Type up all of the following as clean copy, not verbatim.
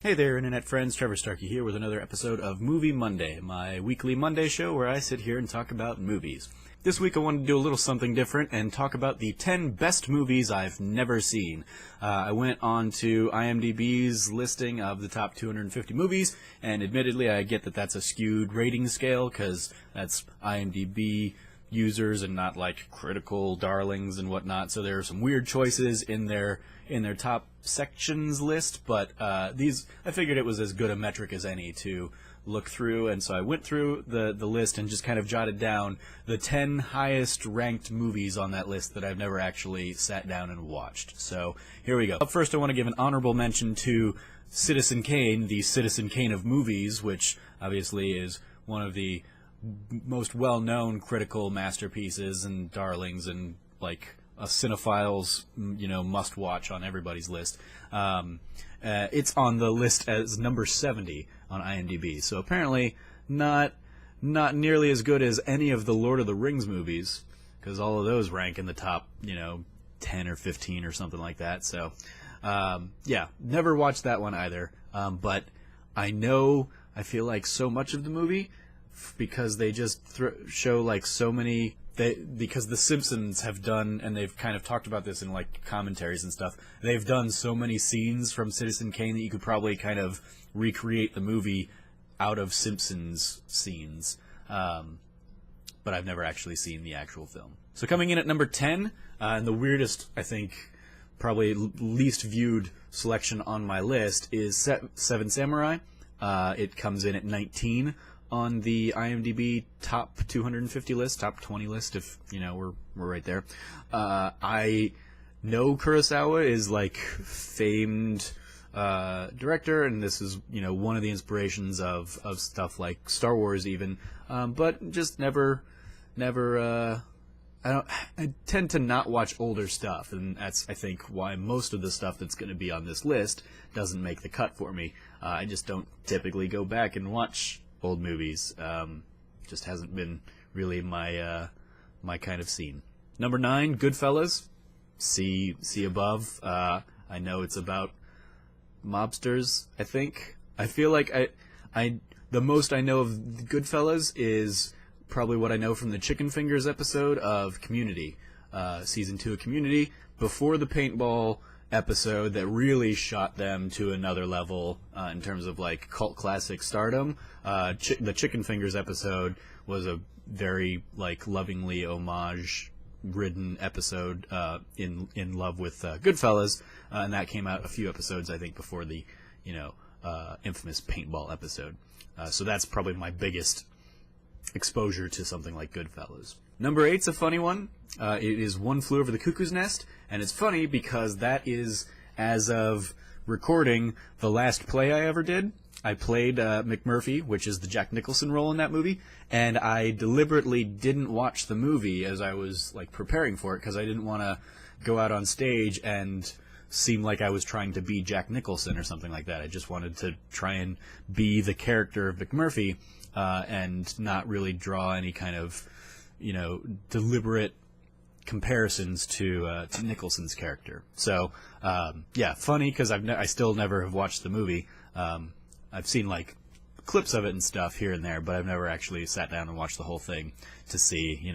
Hey there, Internet friends. Trevor Starkey here with another episode of Movie Monday, my weekly Monday show where I sit here and talk about movies. This week I wanted to do a little something different and talk about the 10 best movies I've never seen. I went on to IMDB's listing of the top 250 movies, and admittedly I get that that's a skewed rating scale because that's IMDB users and not like critical darlings and whatnot, so there are some weird choices in their top sections list, but these, I figured it was as good a metric as any to look through, and so I went through the list and just kind of jotted down the 10 highest ranked movies on that list that I've never actually sat down and watched. So here we go. Up first, I want to give an honorable mention to Citizen Kane, the Citizen Kane of movies, which obviously is one of the most well-known critical masterpieces and darlings and like a cinephile's must-watch on everybody's list. It's on the list as number 70 on IMDb, so apparently not nearly as good as any of the Lord of the Rings movies, because all of those rank in the top 10 or 15 or something like that. So yeah, never watched that one either, but I feel like so much of the movie, because they just show like so many, because The Simpsons have done, and they've kind of talked about this in like commentaries and stuff, they've done so many scenes from Citizen Kane that you could probably kind of recreate the movie out of Simpsons scenes, but I've never actually seen the actual film. So coming in at number 10, and the weirdest, I think, probably least viewed selection on my list is Seven Samurai. It comes in at 19 on the IMDb top 250 list, top 20 list, if we're right there. I know Kurosawa is like famed director, and this is one of the inspirations of stuff like Star Wars even, but just never I tend to not watch older stuff, and that's I think why most of the stuff that's going to be on this list doesn't make the cut for me. I just don't typically go back and watch old movies. Just hasn't been really my kind of scene. Number 9, Goodfellas. See above. I know it's about mobsters, I think. I feel like the most I know of Goodfellas is probably what I know from the Chicken Fingers episode of Community, season 2 of Community, before the paintball episode that really shot them to another level in terms of like cult classic stardom. The Chicken Fingers episode was a very like lovingly homage ridden episode in love with Goodfellas, and that came out a few episodes I think before the infamous paintball episode. So that's probably my biggest exposure to something like Goodfellas. Number 8's a funny one. It is One Flew Over the Cuckoo's Nest, and it's funny because that is, as of recording, the last play I ever did. I played McMurphy, which is the Jack Nicholson role in that movie, and I deliberately didn't watch the movie as I was like preparing for it because I didn't want to go out on stage and seem like I was trying to be Jack Nicholson or something like that. I just wanted to try and be the character of McMurphy and not really draw any kind of deliberate comparisons to Nicholson's character. So yeah, funny because I still never have watched the movie. I've seen like clips of it and stuff here and there, but I've never actually sat down and watched the whole thing to see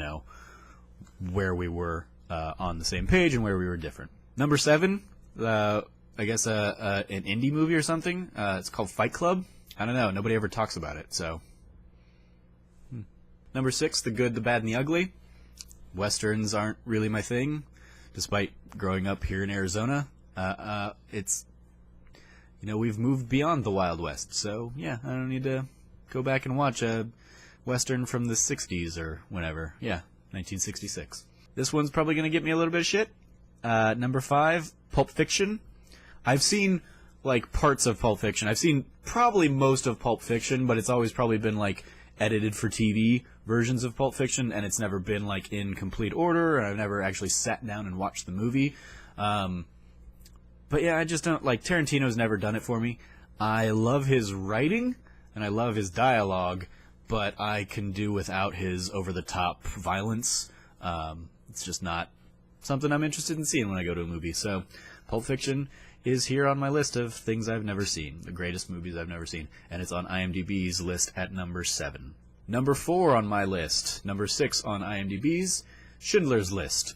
where we were on the same page and where we were different. Number 7, I guess an indie movie or something. It's called Fight Club. I don't know. Nobody ever talks about it, so. Number 6, The Good, the Bad, and the Ugly. Westerns aren't really my thing, despite growing up here in Arizona. It's, we've moved beyond the Wild West, so yeah, I don't need to go back and watch a Western from the 60s or whenever. Yeah, 1966. This one's probably going to get me a little bit of shit. Number 5, Pulp Fiction. I've seen like parts of Pulp Fiction. I've seen probably most of Pulp Fiction, but it's always probably been like edited for TV versions of Pulp Fiction, and it's never been like in complete order, and I've never actually sat down and watched the movie. But yeah, I just don't like, Tarantino's never done it for me. I love his writing and I love his dialogue, but I can do without his over-the-top violence. It's just not something I'm interested in seeing when I go to a movie. So Pulp Fiction is here on my list of things I've never seen, the greatest movies I've never seen, and it's on IMDb's list at number 7. Number 4 on my list, number 6 on IMDb's, Schindler's List.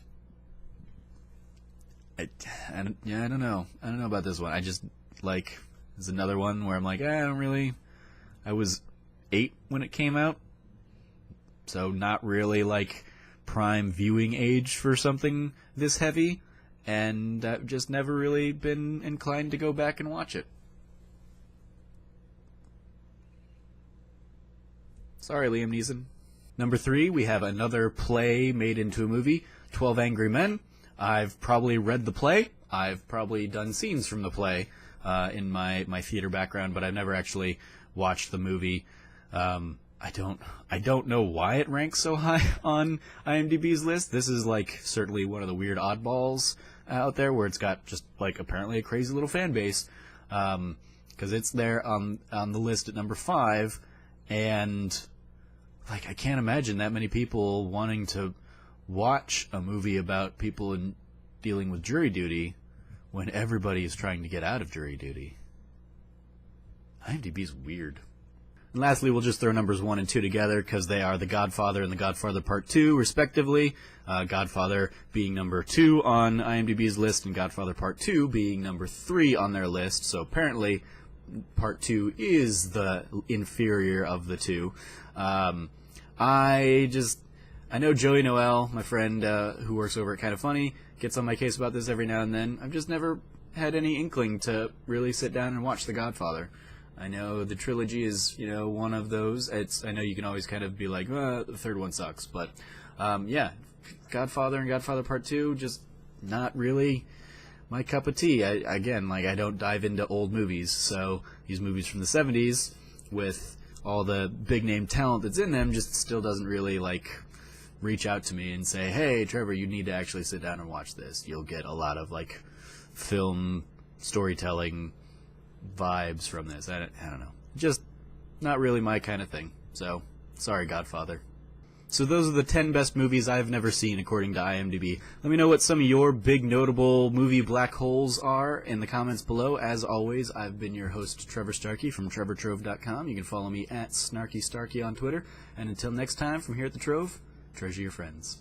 I don't know. I don't know about this one. I just, like, it's another one where I'm like, I don't really... I was 8 when it came out, so not really, like, prime viewing age for something this heavy, and I've just never really been inclined to go back and watch it. Sorry, Liam Neeson. Number 3, we have another play made into a movie, 12 Angry Men. I've probably read the play. I've probably done scenes from the play in my theater background, but I've never actually watched the movie. I don't know why it ranks so high on IMDb's list. This is like certainly one of the weird oddballs out there where it's got just like apparently a crazy little fan base, because it's there on the list at number 5, and like I can't imagine that many people wanting to watch a movie about people dealing with jury duty when everybody is trying to get out of jury duty. IMDb's weird. And lastly, we'll just throw numbers 1 and 2 together because they are The Godfather and The Godfather Part 2, respectively. Godfather being number 2 on IMDb's list and Godfather Part 2 being number 3 on their list. So apparently, Part 2 is the inferior of the two. I know Joey Noel, my friend who works over at Kinda Funny, gets on my case about this every now and then. I've just never had any inkling to really sit down and watch The Godfather. I know the trilogy is, one of those. I know you can always kind of be like, the third one sucks. But, yeah, Godfather and Godfather Part 2, just not really my cup of tea. I don't dive into old movies. So these movies from the 70s with all the big-name talent that's in them just still doesn't really, reach out to me and say, hey, Trevor, you need to actually sit down and watch this. You'll get a lot of, film storytelling vibes from this. I don't know. Just not really my kind of thing. So, sorry, Godfather. So those are the 10 best movies I've never seen according to IMDb. Let me know what some of your big notable movie black holes are in the comments below. As always, I've been your host, Trevor Starkey from TrevorTrove.com. You can follow me at SnarkyStarkey on Twitter. And until next time, from here at the Trove, treasure your friends.